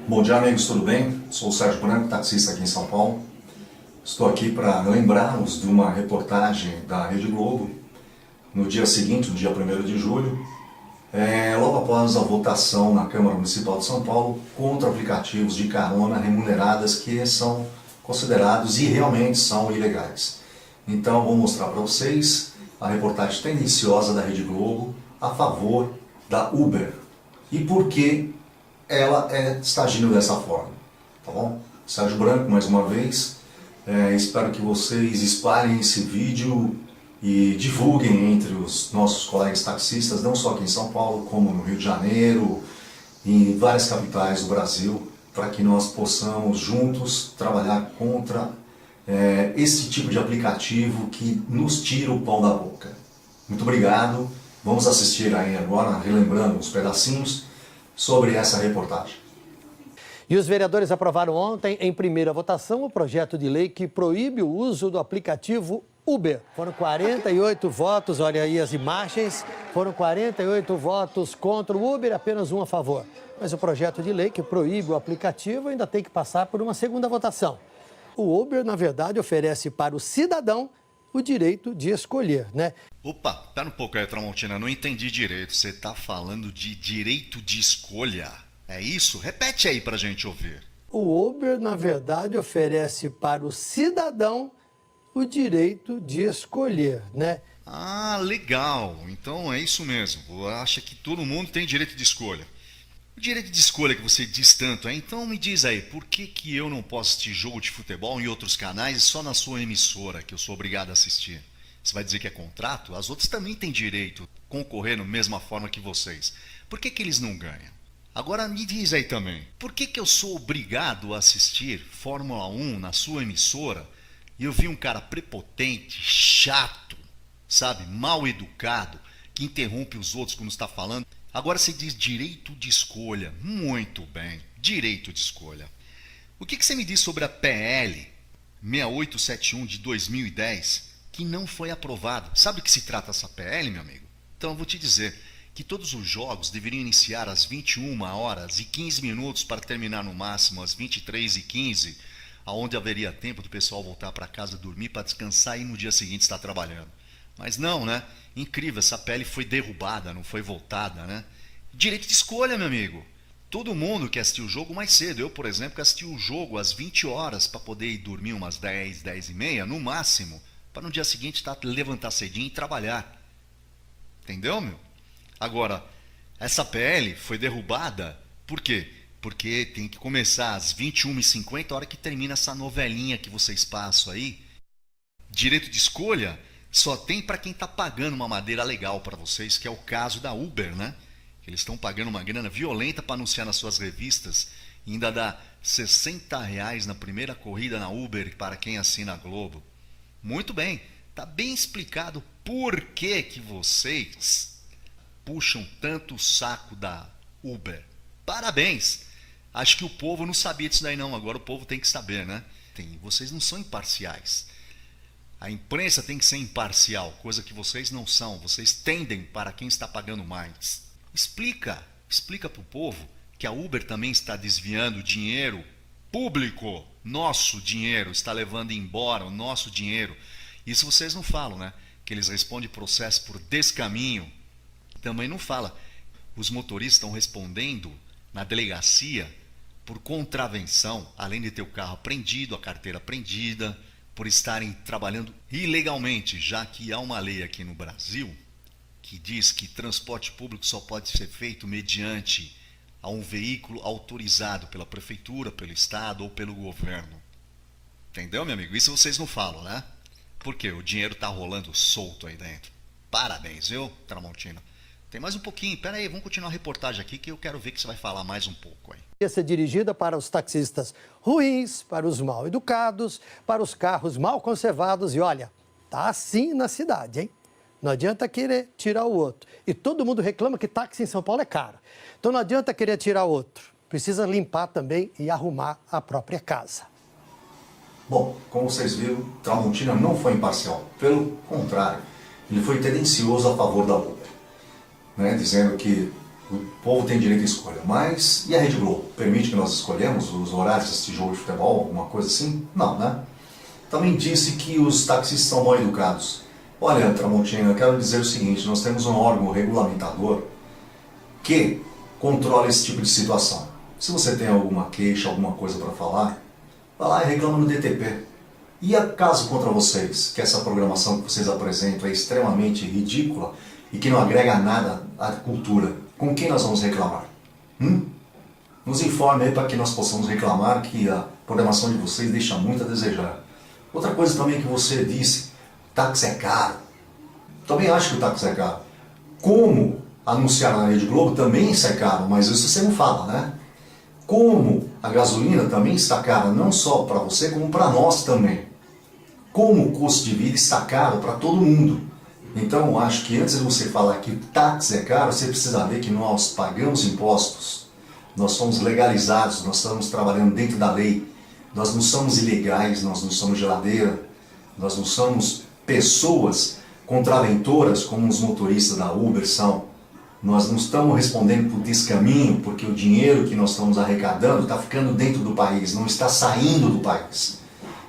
Bom dia, amigos, tudo bem? Sou o Sérgio Branco, taxista aqui em São Paulo. Estou aqui para lembrá-los de uma reportagem da Rede Globo no dia seguinte, no dia 1º de julho, logo após a votação na Câmara Municipal de São Paulo contra aplicativos de carona remuneradas que são considerados e realmente são ilegais. Então, vou mostrar para vocês a reportagem tendenciosa da Rede Globo a favor da Uber e por que ela está agindo dessa forma, tá bom? Sérgio Branco, mais uma vez, espero que vocês espalhem esse vídeo e divulguem entre os nossos colegas taxistas, não só aqui em São Paulo, como no Rio de Janeiro e em várias capitais do Brasil, para que nós possamos juntos trabalhar contra esse tipo de aplicativo que nos tira o pão da boca. Muito obrigado, vamos assistir aí agora, relembrando uns pedacinhos, sobre essa reportagem. E os vereadores aprovaram ontem, em primeira votação, o projeto de lei que proíbe o uso do aplicativo Uber. Foram 48 votos, olha aí as imagens, foram 48 votos contra o Uber, apenas um a favor. Mas o projeto de lei que proíbe o aplicativo ainda tem que passar por uma segunda votação. O Uber, na verdade, oferece para o cidadão o direito de escolher, né? Opa, pera um pouco aí, Tramontina, não entendi direito. Você tá falando de direito de escolha? É isso? Repete aí pra gente ouvir. O Uber, na verdade, oferece para o cidadão o direito de escolher, né? Ah, legal. Então é isso mesmo. Você acha que todo mundo tem direito de escolha. O direito de escolha que você diz tanto, então me diz aí, por que eu não posso assistir jogo de futebol em outros canais e só na sua emissora que eu sou obrigado a assistir? Você vai dizer que é contrato? As outras também têm direito a concorrer da mesma forma que vocês. Por que eles não ganham? Agora me diz aí também, por que eu sou obrigado a assistir Fórmula 1 na sua emissora e eu vi um cara prepotente, chato, sabe, mal educado, que interrompe os outros quando está falando? Agora você diz direito de escolha. Muito bem, direito de escolha. O que você me diz sobre a PL 6871 de 2010, que não foi aprovada? Sabe do que se trata essa PL, meu amigo? Então eu vou te dizer que todos os jogos deveriam iniciar às 21h15 para terminar no máximo às 23h15, aonde haveria tempo do pessoal voltar para casa dormir para descansar e no dia seguinte estar trabalhando. Mas não, né? Incrível, essa PL foi derrubada, não foi votada, né? Direito de escolha, meu amigo. Todo mundo quer assistir o jogo mais cedo. Eu, por exemplo, quero assistir o jogo às 20 horas para poder ir dormir umas 10, 10h30, no máximo, para no dia seguinte levantar cedinho e trabalhar. Entendeu, meu? Agora, essa PL foi derrubada, por quê? Porque tem que começar às 21h50, a hora que termina essa novelinha que vocês passam aí. Direito de escolha só tem para quem está pagando uma madeira legal para vocês, que é o caso da Uber, né? Eles estão pagando uma grana violenta para anunciar nas suas revistas e ainda dá R$60 na primeira corrida na Uber para quem assina a Globo. Muito bem, está bem explicado por que vocês puxam tanto o saco da Uber. Parabéns! Acho que o povo não sabia disso daí não, agora o povo tem que saber, né? Vocês não são imparciais. A imprensa tem que ser imparcial, coisa que vocês não são. Vocês tendem para quem está pagando mais. Explica para o povo que a Uber também está desviando dinheiro público. Nosso dinheiro, está levando embora o nosso dinheiro. Isso vocês não falam, né? Que eles respondem processo por descaminho. Também não fala. Os motoristas estão respondendo na delegacia por contravenção, além de ter o carro apreendido, a carteira apreendida, por estarem trabalhando ilegalmente, já que há uma lei aqui no Brasil que diz que transporte público só pode ser feito mediante a um veículo autorizado pela prefeitura, pelo estado ou pelo governo. Entendeu, meu amigo? Isso vocês não falam, né? Porque o dinheiro está rolando solto aí dentro. Parabéns, viu, Tramontina? Tem mais um pouquinho, pera aí, vamos continuar a reportagem aqui que eu quero ver que você vai falar mais um pouco aí. Ia ser dirigida para os taxistas ruins, para os mal educados, para os carros mal conservados e olha, tá assim na cidade, hein? Não adianta querer tirar o outro. E todo mundo reclama que táxi em São Paulo é caro. Então não adianta querer tirar outro. Precisa limpar também e arrumar a própria casa. Bom, como vocês viram, Tramontina não foi imparcial. Pelo contrário, ele foi tendencioso a favor da Uber, né? Dizendo que O povo tem direito à escolha, mas e a Rede Globo? Permite que nós escolhemos os horários desse jogo de futebol, alguma coisa assim? Não, né? Também disse que os taxistas são mal educados. Olha, Tramontina, eu quero dizer o seguinte, nós temos um órgão regulamentador que controla esse tipo de situação. Se você tem alguma queixa, alguma coisa para falar, vai lá e reclama no DTP. E acaso contra vocês, que essa programação que vocês apresentam é extremamente ridícula e que não agrega nada à cultura, com quem nós vamos reclamar? Nos informe aí para que nós possamos reclamar que a programação de vocês deixa muito a desejar. Outra coisa também que você disse, táxi é caro. Também acho que o táxi é caro. Como anunciar na Rede Globo também isso é caro, mas isso você não fala, né? Como a gasolina também está cara, não só para você, como para nós também. Como o custo de vida está caro para todo mundo. Então eu acho que antes de você falar que o táxi é caro, você precisa ver que nós pagamos impostos. Nós somos legalizados, nós estamos trabalhando dentro da lei. Nós não somos ilegais, nós não somos geladeira, nós não somos pessoas contraventoras como os motoristas da Uber são. Nós não estamos respondendo por descaminho, porque o dinheiro que nós estamos arrecadando está ficando dentro do país, não está saindo do país.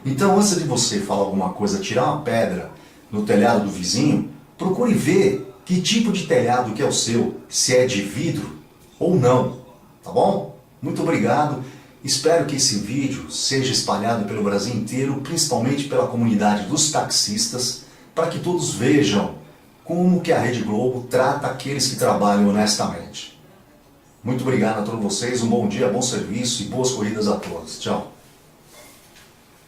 Então, antes de você falar alguma coisa, tirar uma pedra no telhado do vizinho, procure ver que tipo de telhado que é o seu, se é de vidro ou não, tá bom? Muito obrigado. Espero que esse vídeo seja espalhado pelo Brasil inteiro, principalmente pela comunidade dos taxistas, para que todos vejam como que a Rede Globo trata aqueles que trabalham honestamente. Muito obrigado a todos vocês, um bom dia, bom serviço e boas corridas a todos. Tchau.